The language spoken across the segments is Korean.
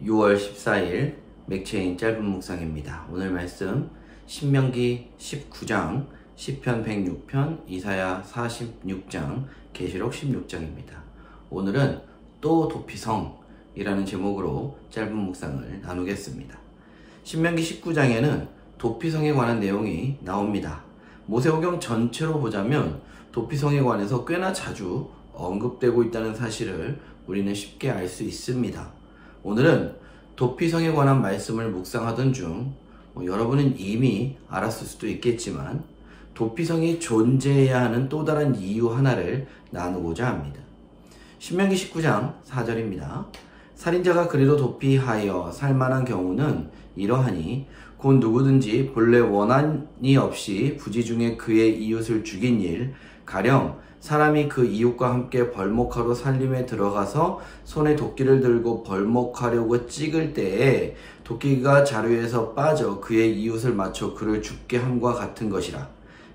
6월 14일 맥체인 짧은 묵상입니다. 오늘 말씀 신명기 19장, 시편 106편, 이사야 46장, 계시록 16장입니다. 오늘은 또 도피성이라는 제목으로 짧은 묵상을 나누겠습니다. 신명기 19장에는 도피성에 관한 내용이 나옵니다. 모세오경 전체로 보자면 도피성에 관해서 꽤나 자주 언급되고 있다는 사실을 우리는 쉽게 알 수 있습니다. 오늘은 도피성에 관한 말씀을 묵상하던 중 여러분은 이미 알았을 수도 있겠지만 도피성이 존재해야 하는 또 다른 이유 하나를 나누고자 합니다. 신명기 19장 4절입니다. 살인자가 그리로 도피하여 살만한 경우는 이러하니 곧 누구든지 본래 원한이 없이 부지 중에 그의 이웃을 죽인 일, 가령 사람이 그 이웃과 함께 벌목하러 살림에 들어가서 손에 도끼를 들고 벌목하려고 찍을 때에 도끼가 자루에서 빠져 그의 이웃을 맞춰 그를 죽게 함과 같은 것이라.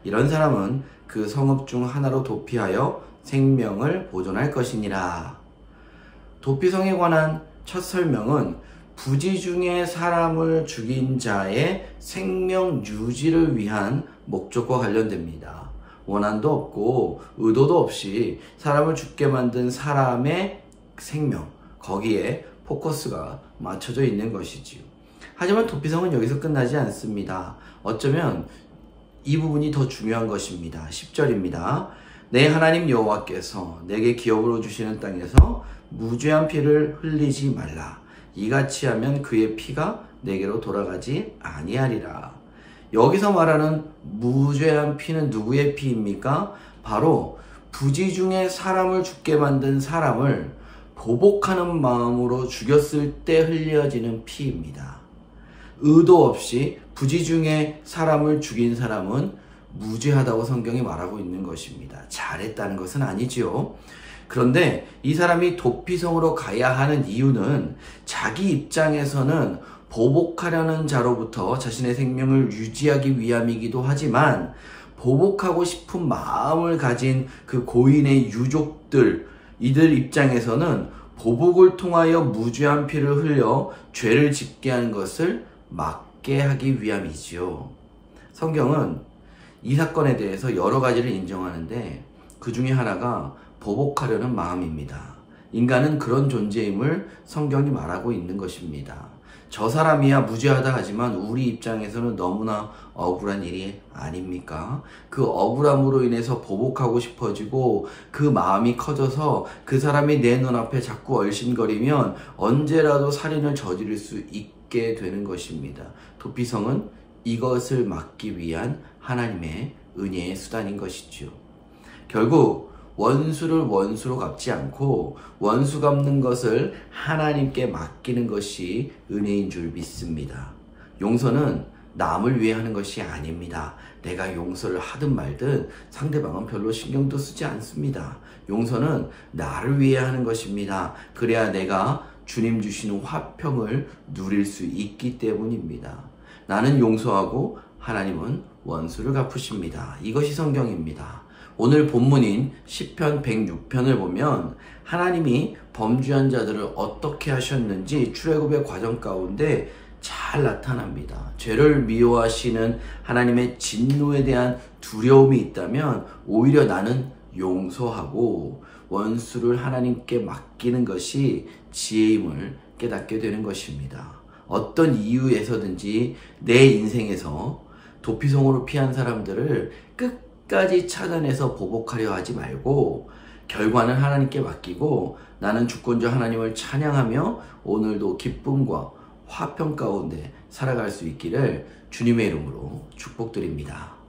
이런 사람은 그 성읍 중 하나로 도피하여 생명을 보존할 것이니라. 도피성에 관한 첫 설명은 부지 중에 사람을 죽인 자의 생명 유지를 위한 목적과 관련됩니다. 원한도 없고 의도도 없이 사람을 죽게 만든 사람의 생명, 거기에 포커스가 맞춰져 있는 것이지요. 하지만 도피성은 여기서 끝나지 않습니다. 어쩌면 이 부분이 더 중요한 것입니다. 10절입니다. 내 하나님 여호와께서 내게 기업으로 주시는 땅에서 무죄한 피를 흘리지 말라. 이같이 하면 그의 피가 내게로 돌아가지 아니하리라. 여기서 말하는 무죄한 피는 누구의 피입니까? 바로 부지 중에 사람을 죽게 만든 사람을 보복하는 마음으로 죽였을 때 흘려지는 피입니다. 의도 없이 부지 중에 사람을 죽인 사람은 무죄하다고 성경이 말하고 있는 것입니다. 잘했다는 것은 아니지요. 그런데 이 사람이 도피성으로 가야 하는 이유는 자기 입장에서는 보복하려는 자로부터 자신의 생명을 유지하기 위함이기도 하지만 보복하고 싶은 마음을 가진 그 고인의 유족들, 이들 입장에서는 보복을 통하여 무죄한 피를 흘려 죄를 짓게 하는 것을 막게 하기 위함이지요. 성경은 이 사건에 대해서 여러 가지를 인정하는데 그 중에 하나가 보복하려는 마음입니다. 인간은 그런 존재임을 성경이 말하고 있는 것입니다. 저 사람이야 무죄하다 하지만 우리 입장에서는 너무나 억울한 일이 아닙니까? 그 억울함으로 인해서 보복하고 싶어지고 그 마음이 커져서 그 사람이 내 눈앞에 자꾸 얼씬거리면 언제라도 살인을 저지를 수 있게 되는 것입니다. 도피성은 이것을 막기 위한 하나님의 은혜의 수단인 것이죠. 결국 원수를 원수로 갚지 않고 원수 갚는 것을 하나님께 맡기는 것이 은혜인 줄 믿습니다. 용서는 남을 위해 하는 것이 아닙니다. 내가 용서를 하든 말든 상대방은 별로 신경도 쓰지 않습니다. 용서는 나를 위해 하는 것입니다. 그래야 내가 주님 주시는 화평을 누릴 수 있기 때문입니다. 나는 용서하고 하나님은 원수를 갚으십니다. 이것이 성경입니다. 오늘 본문인 시편 106편을 보면 하나님이 범죄한 자들을 어떻게 하셨는지 출애굽의 과정 가운데 잘 나타납니다. 죄를 미워하시는 하나님의 진노에 대한 두려움이 있다면 오히려 나는 용서하고 원수를 하나님께 맡기는 것이 지혜임을 깨닫게 되는 것입니다. 어떤 이유에서든지 내 인생에서 도피성으로 피한 사람들을 끝까지 찾아내서 보복하려 하지 말고 결과는 하나님께 맡기고 나는 주권자 하나님을 찬양하며 오늘도 기쁨과 화평 가운데 살아갈 수 있기를 주님의 이름으로 축복드립니다.